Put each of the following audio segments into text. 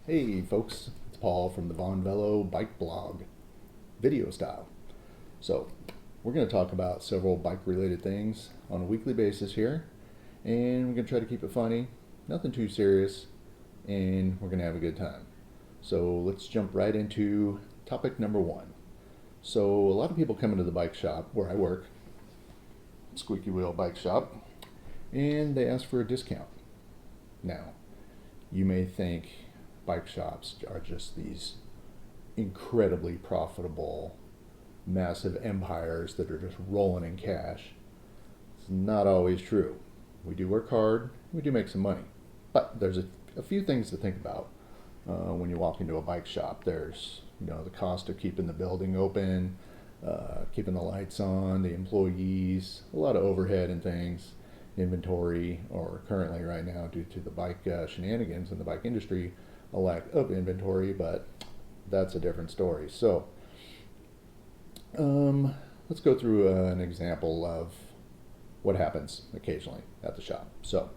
Hey folks, it's Paul from the Velo Bike Blog, video style. So, we're going to talk about several bike related things on a weekly basis here, and we're going to try to keep it funny, nothing too serious, and we're going to have a good time. So, let's jump right into topic number one. So, a lot of people come into the bike shop where I work, Squeaky Wheel Bike Shop, and they ask for a discount. Now, you may think bike shops are just these incredibly profitable, massive empires that are just rolling in cash. It's not always true. We do work hard, we do make some money, but there's a few things to think about when you walk into a bike shop. There's the cost of keeping the building open, keeping the lights on, the employees, a lot of overhead and things, inventory, or currently right now due to the bike shenanigans in the bike industry, a lack of inventory, but that's a different story. So let's go through an example of what happens occasionally at the shop. So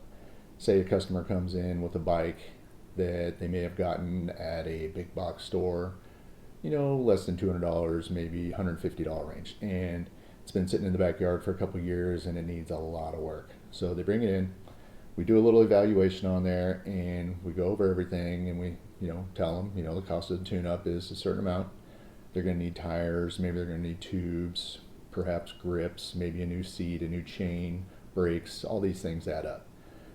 say a customer comes in with a bike that they may have gotten at a big box store, less than $200, maybe $150 range, and it's been sitting in the backyard for a couple of years and it needs a lot of work. So they bring it in, we do a little evaluation on there, and we go over everything, and we tell them the cost of the tune-up is a certain amount. They're going to need tires, maybe they're going to need tubes, perhaps grips, maybe a new seat, a new chain, brakes. All these things add up.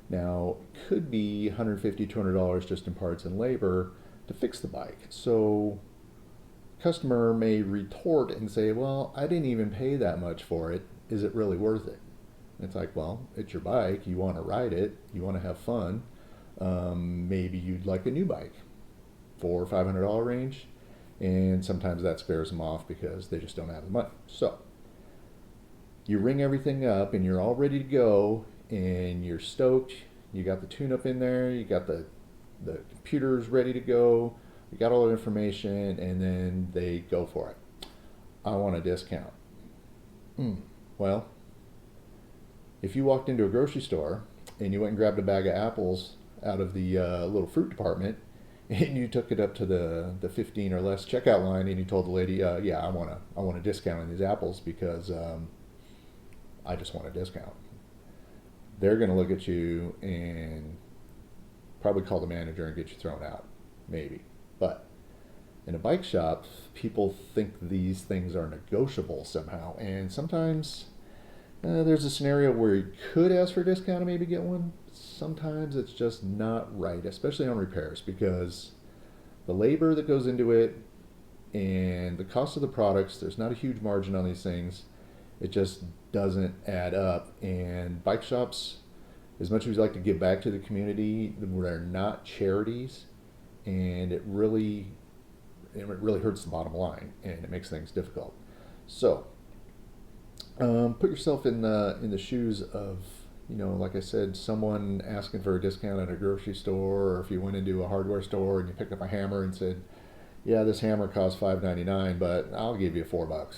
Now, it could be $150, $200 just in parts and labor to fix the bike. So customer may retort and say, well, I didn't even pay that much for it. Is it really worth it? It's like, well, it's your bike. You want to ride it. You want to have fun. Maybe you'd like a new bike, $400 or $500 range, and sometimes that scares them off because they just don't have the money. So you ring everything up, and you're all ready to go, and you're stoked. You got the tune-up in there. You got the computers ready to go. You got all the information, and then they go for it. I want a discount. Well, if you walked into a grocery store and you went and grabbed a bag of apples out of the little fruit department, and you took it up to the 15 or less checkout line, and you told the lady, yeah, I want a discount on these apples because I just want a discount. They're going to look at you and probably call the manager and get you thrown out, maybe. But in a bike shop, people think these things are negotiable somehow, and sometimes there's a scenario where you could ask for a discount and maybe get one. Sometimes it's just not right, especially on repairs, because the labor that goes into it and the cost of the products, there's not a huge margin on these things. It just doesn't add up. And bike shops, as much as we like to give back to the community, they're not charities, and it really hurts the bottom line, and it makes things difficult. So put yourself in the shoes of, like I said, someone asking for a discount at a grocery store, or if you went into a hardware store and you picked up a hammer and said, yeah, this hammer costs $5.99, but I'll give you $4.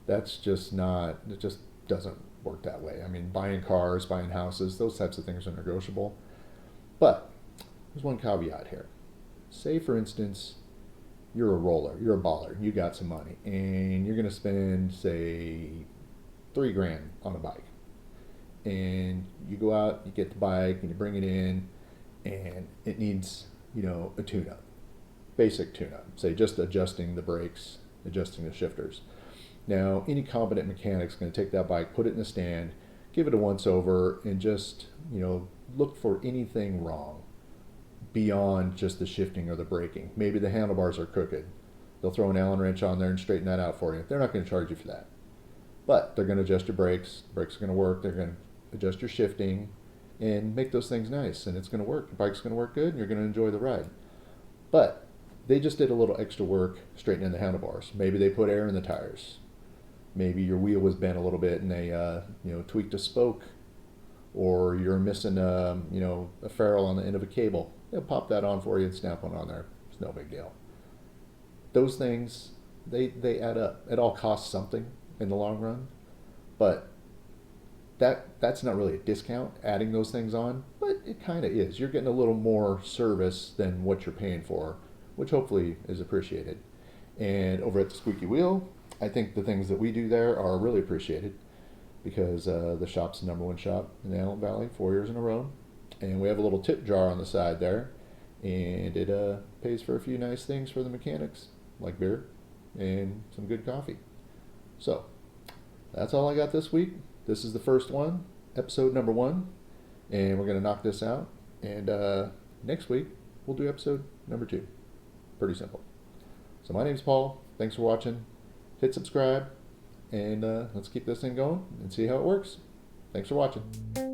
That's just not, it just doesn't work that way. I mean, buying cars, buying houses, those types of things are negotiable. But there's one caveat here. Say, for instance, you're a roller, you're a baller, you got some money, and you're going to spend, say, $3,000 on a bike. And you go out, you get the bike, and you bring it in, and it needs, a tune-up, basic tune-up, say just adjusting the brakes, adjusting the shifters. Now, any competent mechanic's going to take that bike, put it in the stand, give it a once-over, and just, look for anything wrong beyond just the shifting or the braking. Maybe the handlebars are crooked. They'll throw an Allen wrench on there and straighten that out for you. They're not going to charge you for that. But they're going to adjust your brakes. The brakes are going to work. They're going to adjust your shifting and make those things nice. And it's going to work. The bike's going to work good, and you're going to enjoy the ride. But they just did a little extra work straightening the handlebars. Maybe they put air in the tires. Maybe your wheel was bent a little bit and they tweaked a spoke, or you're missing a ferrule on the end of a cable. They'll pop that on for you and snap one on there. It's no big deal. Those things, they add up. It all costs something in the long run, but that's not really a discount adding those things on, but it kind of is. You're getting a little more service than what you're paying for, which hopefully is appreciated. And over at the Squeaky Wheel, I think the things that we do there are really appreciated because the shop's the #1 shop in the Allen Valley 4 years in a row. And we have a little tip jar on the side there, and it pays for a few nice things for the mechanics, like beer and some good coffee. So that's all I got this week. This is the first one, episode #1, and we're going to knock this out. And next week, we'll do episode #2. Pretty simple. So my name's Paul. Thanks for watching. Hit subscribe, and let's keep this thing going and see how it works. Thanks for watching.